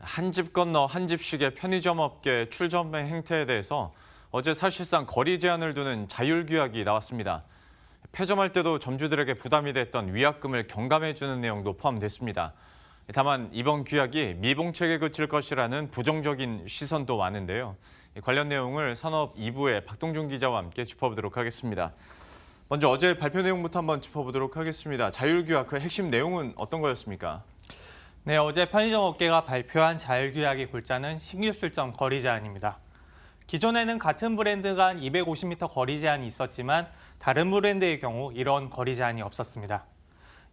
한 집 건너 한 집씩의 편의점 업계 출점행 행태에 대해서 어제 사실상 거리 제한을 두는 자율규약이 나왔습니다. 폐점할 때도 점주들에게 부담이 됐던 위약금을 경감해주는 내용도 포함됐습니다. 다만 이번 규약이 미봉책에 그칠 것이라는 부정적인 시선도 많은데요. 관련 내용을 산업 2부의 박동준 기자와 함께 짚어보도록 하겠습니다. 먼저 어제 발표 내용부터 한번 짚어보도록 하겠습니다. 자율규약 그 핵심 내용은 어떤 거였습니까? 네, 어제 편의점 업계가 발표한 자율규약의 골자는 신규 출점 거리 제한입니다. 기존에는 같은 브랜드 간 250m 거리 제한이 있었지만 다른 브랜드의 경우 이런 거리 제한이 없었습니다.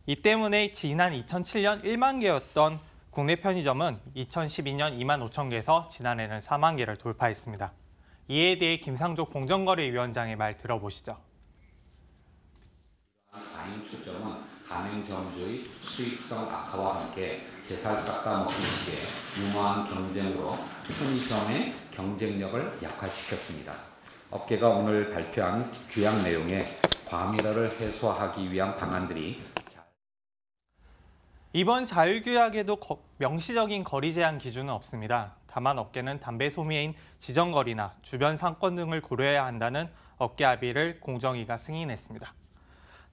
이 때문에 지난 2007년 1만 개였던 국내 편의점은 2012년 2만 5천 개에서 지난해는 4만 개를 돌파했습니다. 이에 대해 김상조 공정거래위원장의 말 들어보시죠. 과잉 출점은 가맹점주의 수익성 악화와 함께 제살 깎아먹기 시기에 유망한 경쟁으로 편의점의 경쟁력을 약화시켰습니다. 업계가 오늘 발표한 규약 내용에 과밀화를 해소하기 위한 방안들이 이번 자율규약에도 명시적인 거리 제한 기준은 없습니다. 다만 업계는 담배 소매인 지정거리나 주변 상권 등을 고려해야 한다는 업계 합의를 공정위가 승인했습니다.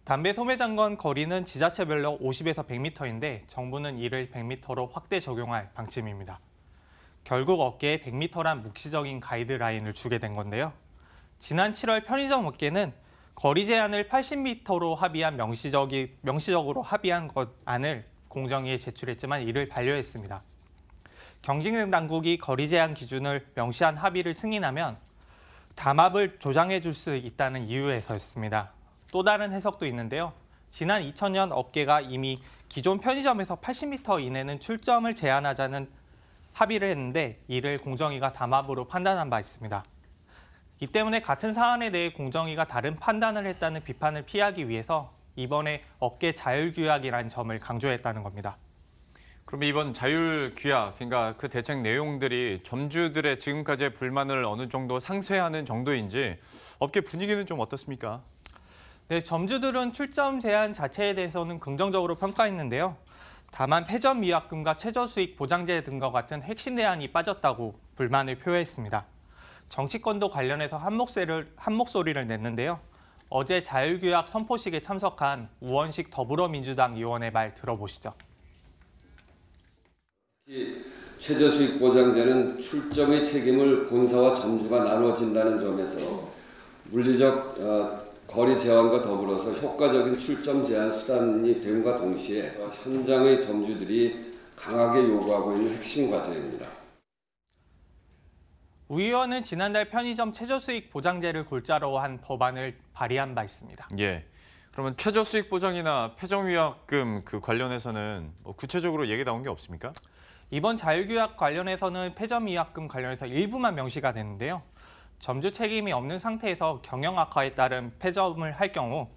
담배 소매 장건 거리는 지자체별로 50에서 100m인데 정부는 이를 100m로 확대 적용할 방침입니다. 결국 업계에 100m란 묵시적인 가이드라인을 주게 된 건데요. 지난 7월 편의점 업계는 거리 제한을 80m로 합의한 명시적으로 합의한 안을 공정위에 제출했지만 이를 반려했습니다. 경쟁당국이 거리 제한 기준을 명시한 합의를 승인하면 담합을 조장해 줄 수 있다는 이유에서였습니다. 또 다른 해석도 있는데요. 지난 2000년 업계가 이미 기존 편의점에서 80m 이내는 출점을 제한하자는 합의를 했는데 이를 공정위가 담합으로 판단한 바 있습니다. 이 때문에 같은 사안에 대해 공정위가 다른 판단을 했다는 비판을 피하기 위해서 이번에 업계 자율규약이라는 점을 강조했다는 겁니다. 그럼 이번 자율규약, 그러니까 그 대책 내용들이 점주들의 지금까지의 불만을 어느 정도 상쇄하는 정도인지 업계 분위기는 좀 어떻습니까? 네, 점주들은 출점 제한 자체에 대해서는 긍정적으로 평가했는데요. 다만 폐점 위약금과 최저수익 보장제 등과 같은 핵심 대안이 빠졌다고 불만을 표했습니다. 정치권도 관련해서 한 목소리를 냈는데요. 어제 자율규약 선포식에 참석한 우원식 더불어민주당 의원의 말 들어보시죠. 최저수익 보장제는 출점의 책임을 본사와 점주가 나눠진다는 점에서 물리적 거리 제한과 더불어서 효과적인 출점 제한 수단이 됨과 동시에 현장의 점주들이 강하게 요구하고 있는 핵심 과제입니다. 우 의원은 지난달 편의점 최저수익 보장제를 골자로 한 법안을 발의한 바 있습니다. 예. 그러면 최저수익 보장이나 폐점위약금 그 관련해서는 구체적으로 얘기 나온 게 없습니까? 이번 자율규약 관련해서는 폐점위약금 관련해서 일부만 명시가 되는데요. 점주 책임이 없는 상태에서 경영 악화에 따른 폐점을 할 경우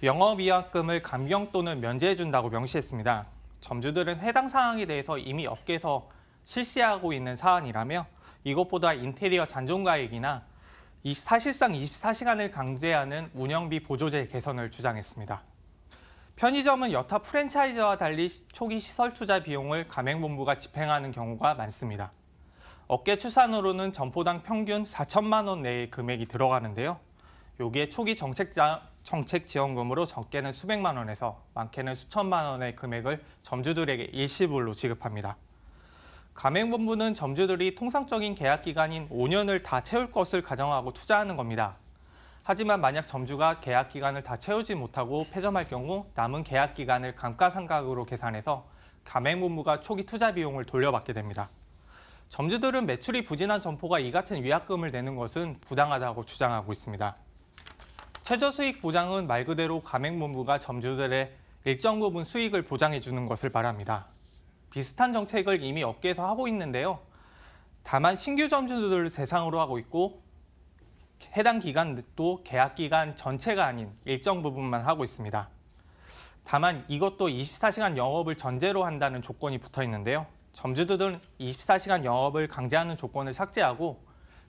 영업위약금을 감경 또는 면제해준다고 명시했습니다. 점주들은 해당 사항에 대해서 이미 업계에서 실시하고 있는 사안이라며 이것보다 인테리어 잔존가액이나 사실상 24시간을 강제하는 운영비 보조제 개선을 주장했습니다. 편의점은 여타 프랜차이즈와 달리 초기 시설 투자 비용을 가맹본부가 집행하는 경우가 많습니다. 업계 추산으로는 점포당 평균 4천만 원 내의 금액이 들어가는데요. 여기에 초기 정책 지원금으로 적게는 수백만 원에서 많게는 수천만 원의 금액을 점주들에게 일시불로 지급합니다. 가맹본부는 점주들이 통상적인 계약 기간인 5년을 다 채울 것을 가정하고 투자하는 겁니다. 하지만 만약 점주가 계약 기간을 다 채우지 못하고 폐점할 경우 남은 계약 기간을 감가상각으로 계산해서 가맹본부가 초기 투자 비용을 돌려받게 됩니다. 점주들은 매출이 부진한 점포가 이 같은 위약금을 내는 것은 부당하다고 주장하고 있습니다. 최저수익 보장은 말 그대로 가맹본부가 점주들의 일정 부분 수익을 보장해 주는 것을 말합니다. 비슷한 정책을 이미 업계에서 하고 있는데요. 다만 신규 점주들을 대상으로 하고 있고 해당 기간도 계약 기간 전체가 아닌 일정 부분만 하고 있습니다. 다만 이것도 24시간 영업을 전제로 한다는 조건이 붙어 있는데요. 점주들은 24시간 영업을 강제하는 조건을 삭제하고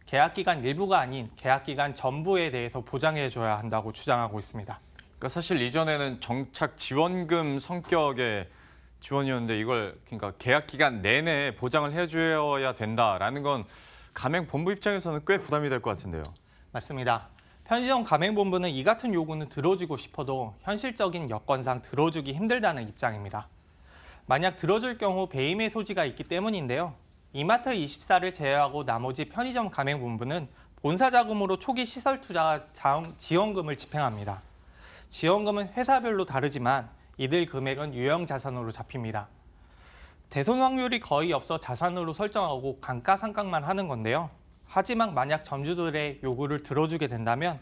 계약 기간 일부가 아닌 계약 기간 전부에 대해서 보장해줘야 한다고 주장하고 있습니다. 그러니까 사실 이전에는 정착 지원금 성격의 지원이었는데 이걸 그러니까 계약 기간 내내 보장을 해줘야 된다라는 건 가맹본부 입장에서는 꽤 부담이 될 것 같은데요. 맞습니다. 편의점 가맹본부는 이 같은 요구는 들어주고 싶어도 현실적인 여건상 들어주기 힘들다는 입장입니다. 만약 들어줄 경우 배임의 소지가 있기 때문인데요. 이마트 24를 제외하고 나머지 편의점 가맹본부는 본사 자금으로 초기 시설 투자 지원금을 집행합니다. 지원금은 회사별로 다르지만 이들 금액은 유형 자산으로 잡힙니다. 대손 확률이 거의 없어 자산으로 설정하고 감가상각만 하는 건데요. 하지만 만약 점주들의 요구를 들어주게 된다면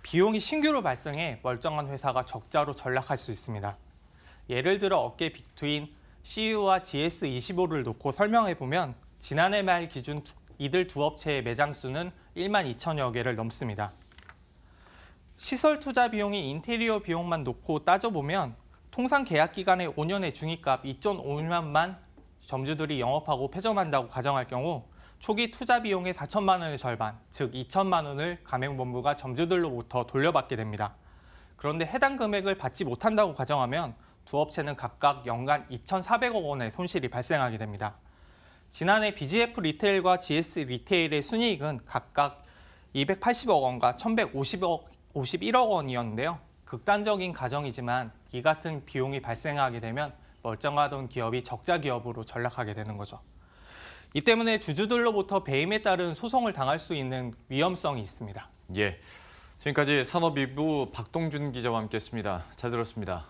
비용이 신규로 발생해 멀쩡한 회사가 적자로 전락할 수 있습니다. 예를 들어 업계 빅2인 CU와 GS25를 놓고 설명해보면 지난해 말 기준 이들 두 업체의 매장 수는 1만 2천여 개를 넘습니다. 시설 투자 비용이 인테리어 비용만 놓고 따져보면 통상 계약 기간의 5년의 중위값 2.5만만 점주들이 영업하고 폐점한다고 가정할 경우 초기 투자 비용의 4천만 원의 절반, 즉 2천만 원을 가맹본부가 점주들로부터 돌려받게 됩니다. 그런데 해당 금액을 받지 못한다고 가정하면 두 업체는 각각 연간 2,400억 원의 손실이 발생하게 됩니다. 지난해 BGF 리테일과 GS 리테일의 순이익은 각각 280억 원과 1,151억 원이었는데요. 극단적인 가정이지만 이 같은 비용이 발생하게 되면 멀쩡하던 기업이 적자 기업으로 전락하게 되는 거죠. 이 때문에 주주들로부터 배임에 따른 소송을 당할 수 있는 위험성이 있습니다. 예, 지금까지 산업이부 박동준 기자와 함께했습니다. 잘 들었습니다.